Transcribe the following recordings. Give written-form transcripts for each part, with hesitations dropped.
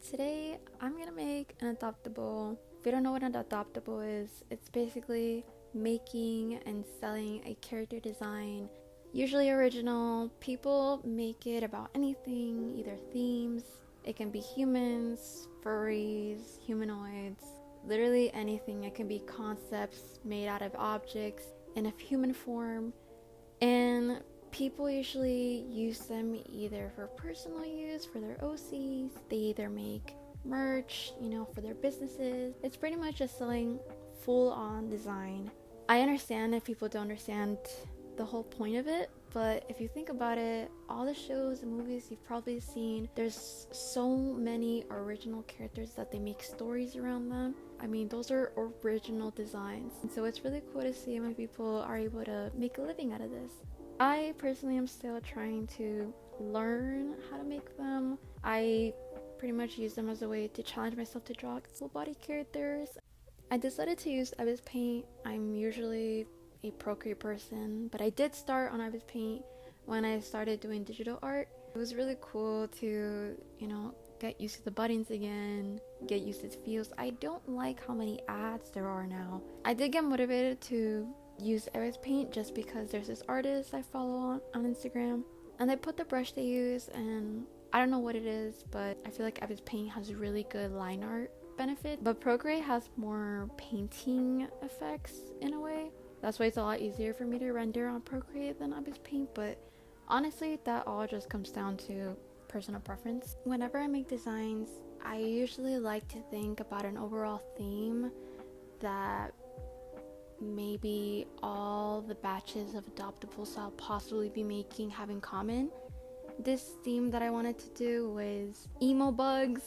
Today I'm gonna make an adoptable. If you don't know what an adoptable is, it's basically making and selling a character design, usually original. People make it about anything, either themes. It can be humans, furries, humanoids, literally anything. It can be concepts made out of objects in a human form, and people usually use them either for personal use, for their OCs. They either make merch, for their businesses. It's pretty much just selling full on design. I understand if people don't understand the whole point of it, but if you think about it, all the shows and movies you've probably seen, there's so many original characters that they make stories around them. I mean, those are original designs, and so it's really cool to see when people are able to make a living out of this. I personally am still trying to learn how to make them. I pretty much use them as a way to challenge myself to draw full body characters. I decided to use ibispaint. I'm usually a Procreate person, but I did start on ibispaint when I started doing digital art. It was really cool to, get used to the buttons again, get used to the feels. I don't like how many ads there are now. I did get motivated to use ibispaint just because there's this artist I follow on Instagram, and they put the brush they use, and I don't know what it is, but I feel like ibispaint has really good line art benefit, but Procreate has more painting effects in a way. That's why it's a lot easier for me to render on Procreate than ibispaint, but honestly that all just comes down to personal preference. Whenever I make designs, I usually like to think about an overall theme that maybe all the batches of adoptables I'll possibly be making have in common. This theme that I wanted to do was emo bugs.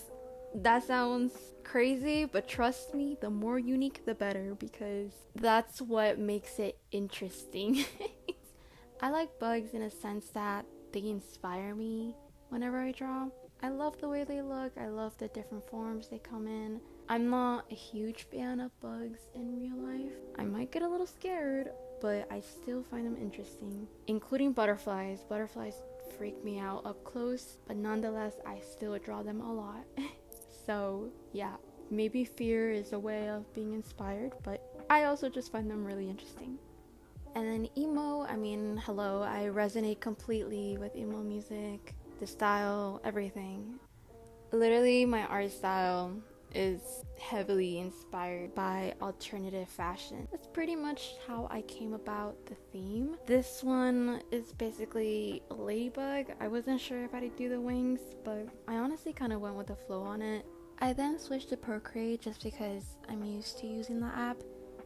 That sounds crazy, but trust me, the more unique the better, because that's what makes it interesting. I like bugs in a sense that they inspire me whenever I draw. I love the way they look. I love the different forms they come in. I'm not a huge fan of bugs in real life. I might get a little scared, but I still find them interesting, including butterflies. Butterflies freak me out up close, but nonetheless, I still draw them a lot. So yeah, maybe fear is a way of being inspired, but I also just find them really interesting. And then emo, hello, I resonate completely with emo music, the style, everything. Literally, my art style is heavily inspired by alternative fashion. That's pretty much how I came about the theme. This one is basically a ladybug. I wasn't sure if I'd do the wings, but I honestly kind of went with the flow on it. I then switched to Procreate just because I'm used to using the app,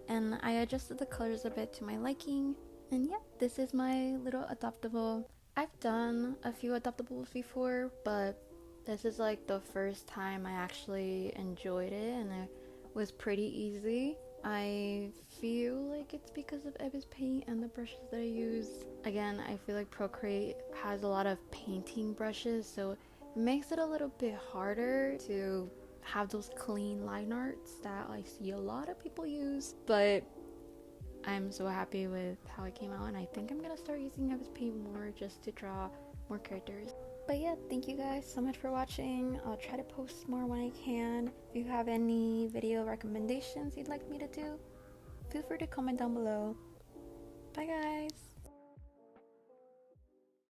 and I adjusted the colors a bit to my liking. And yeah, this is my little adoptable. I've done a few adoptables before, but this is like the first time I actually enjoyed it, and it was pretty easy. I feel like it's because of ibispaint and the brushes that I use. Again, I feel like Procreate has a lot of painting brushes, so it makes it a little bit harder to have those clean line arts that I see a lot of people use. But I'm so happy with how it came out, and I think I'm gonna start using ibispaint more just to draw more characters. But yeah, thank you guys so much for watching. I'll try to post more when I can. If you have any video recommendations you'd like me to do, feel free to comment down below. Bye guys!